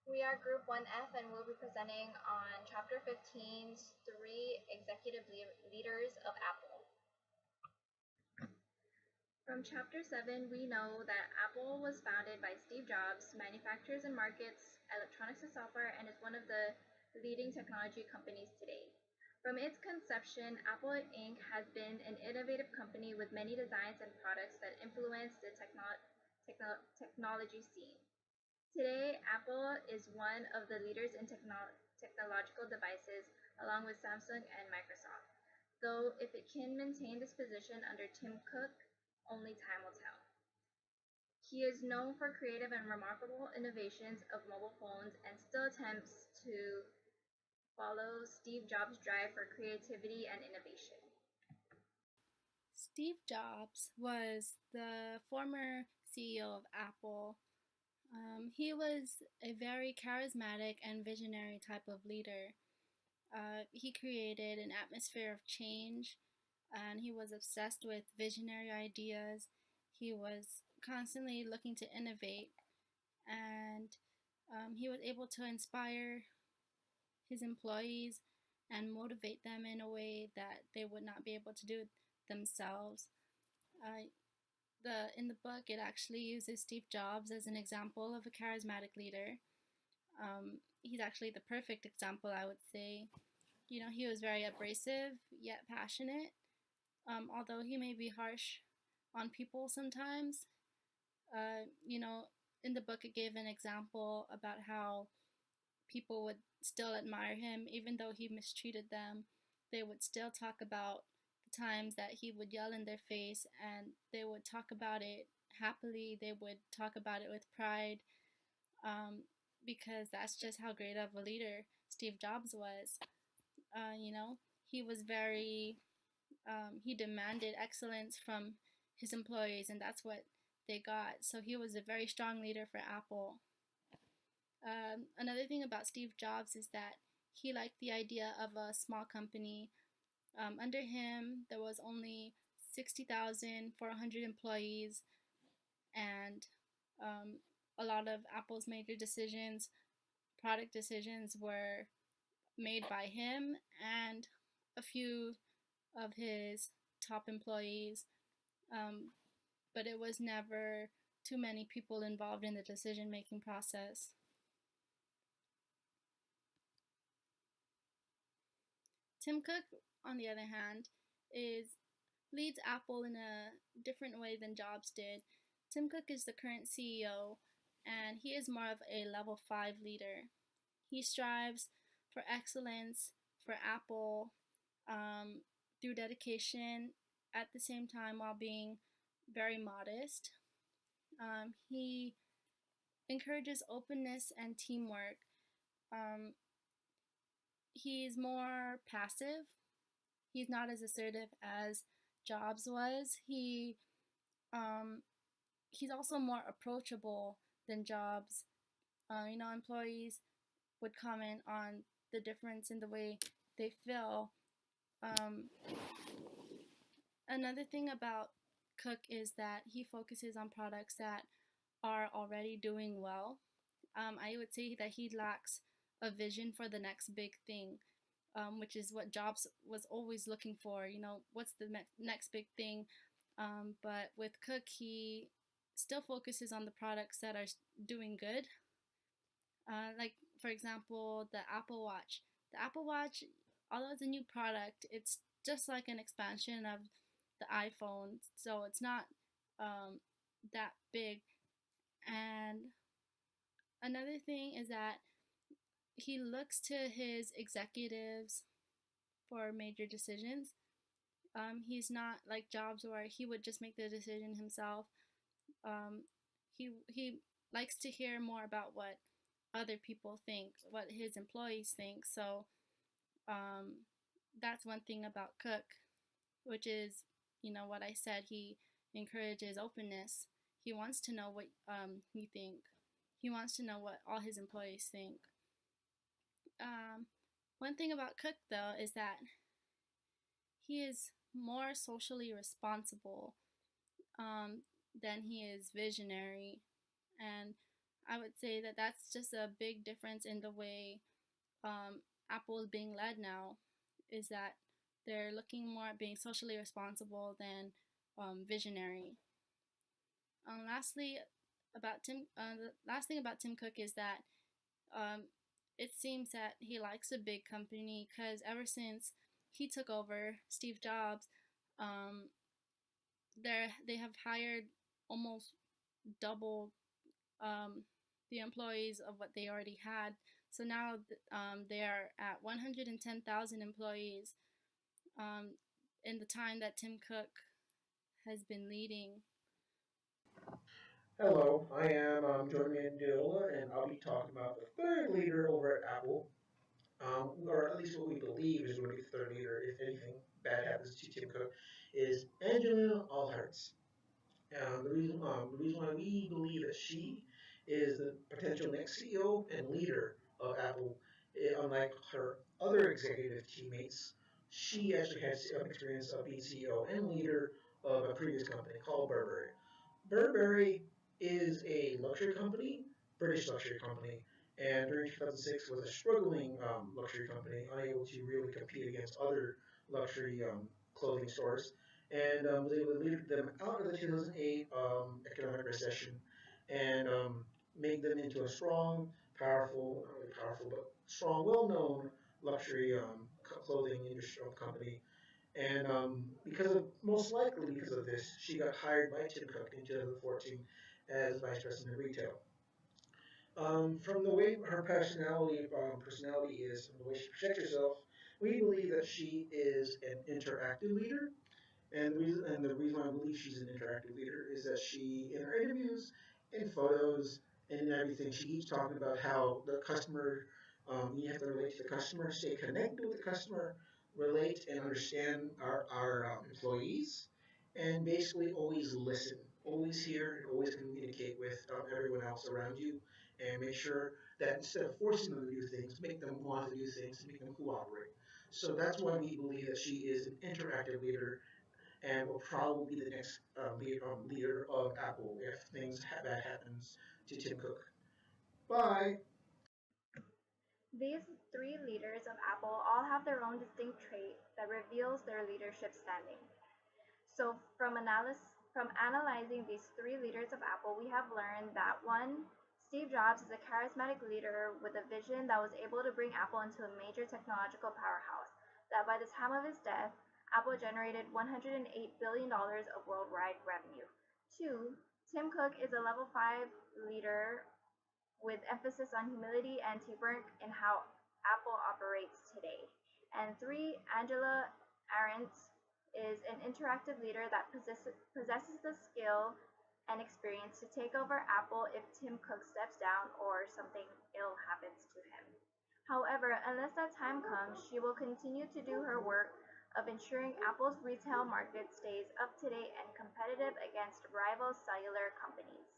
We are Group 1F and we'll be presenting on Chapter 15's Three Executive Leaders of Apple. From Chapter 7, we know that Apple was founded by Steve Jobs, manufactures and markets electronics and software, and is one of the leading technology companies today. From its conception, Apple Inc. has been an innovative company with many designs and products that influence the technology scene. Today, Apple is one of the leaders in technological devices, along with Samsung and Microsoft. Though if it can maintain this position under Tim Cook, only time will tell. He is known for creative and remarkable innovations of mobile phones and still attempts to follow Steve Jobs' drive for creativity and innovation. Steve Jobs was the former CEO of Apple. He was a very charismatic and visionary type of leader. He created an atmosphere of change, and he was obsessed with visionary ideas. He was constantly looking to innovate, and he was able to inspire his employees and motivate them in a way that they would not be able to do themselves. Uh, in the book, it actually uses Steve Jobs as an example of a charismatic leader. He's actually the perfect example, I would say. You know, he was very abrasive yet passionate. Although he may be harsh on people sometimes. You know, in the book, it gave an example about how people would still admire him even though he mistreated them. They would still talk about the times that he would yell in their face, and they would talk about it happily. They would talk about it with pride, um, because that's just how great of a leader Steve Jobs was. You know, he was very, he demanded excellence from his employees, and that's what they got. So he was a very strong leader for Apple. Another thing about Steve Jobs is that he liked the idea of a small company. Under him, there was only 60,400 employees, and um, a lot of Apple's major decisions, product decisions, were made by him and a few of his top employees. Um, but it was never too many people involved in the decision making process. Tim Cook, on the other hand, is leads Apple in a different way than Jobs did. Tim Cook is the current CEO, and he is more of a level 5 leader. He strives for excellence for Apple, through dedication at the same time while being very modest. He encourages openness and teamwork. Um, he's more passive. He's not as assertive as Jobs was. Um, he's also more approachable than Jobs. You know, employees would comment on the difference in the way they feel. Um, Another thing about Cook is that he focuses on products that are already doing well. I would say that he lacks a vision for the next big thing, which is what Jobs was always looking for. You know, what's the next big thing? But with Cook, he still focuses on the products that are doing good. Like, for example, the Apple Watch. The Apple Watch, although it's a new product, it's just like an expansion of the iPhone, so it's not um, that big. And another thing is that he looks to his executives for major decisions. He's not like Jobs where he would just make the decision himself. Um, he likes to hear more about what other people think, what his employees think. So um, that's one thing about Cook, which is, you know, what I said. He encourages openness. He wants to know what you think. He wants to know what all his employees think. Um, One thing about Cook, though, is that he is more socially responsible, than he is visionary. And I would say that that's just a big difference in the way Apple is being led now, is that they're looking more at being socially responsible than visionary. Lastly, the last thing about Tim Cook is that um, it seems that he likes a big company because ever since he took over, Steve Jobs, um, they have hired almost double um, the employees of what they already had. So now they are at 110,000 employees um, in the time that Tim Cook has been leading. Hello, I am Jordan Mandela, and I'll be talking about the third leader over at Apple, or at least what we believe is going to be the third leader if anything bad happens to Tim Cook, is Angela Allhertz. The reason why we believe that she is the potential next CEO and leader of Apple, unlike her other executive teammates, she actually has experience of being CEO and leader of a previous company called Burberry. Burberry is a luxury company, British luxury company, and during 2006 was a struggling luxury company, unable to really compete against other luxury clothing stores, and was able to lead them out of the 2008 economic recession and make them into a strong, powerful, not really powerful, but strong, well-known luxury clothing industry company. And most likely because of this, she got hired by Tim Cook in 2014 as vice president of retail. From the way her personality is, and the way she projects herself, we believe that she is an interactive leader. And the reason why I believe she's an interactive leader is that she, in her interviews, in photos, and in everything, she keeps talking about how the customer, you have to relate to the customer, stay connected with the customer, relate and understand our employees, and basically always listen, always hear, and always communicate with everyone else around you, and make sure that instead of forcing them to do things, make them want to do things, make them cooperate. So that's why we believe that she is an interactive leader and will probably be the next leader of Apple if bad happens to Tim Cook. Bye. These three leaders of Apple all have their own distinct trait that reveals their leadership standing. So from analyzing these three leaders of Apple, we have learned that one, Steve Jobs is a charismatic leader with a vision that was able to bring Apple into a major technological powerhouse. That by the time of his death, Apple generated $108 billion of worldwide revenue. Two, Tim Cook is a level 5 leader with emphasis on humility and teamwork in how Apple operates today. And three, Angela Arendt is an interactive leader that possesses the skill and experience to take over Apple if Tim Cook steps down or something ill happens to him. However, unless that time comes, she will continue to do her work of ensuring Apple's retail market stays up to date and competitive against rival cellular companies.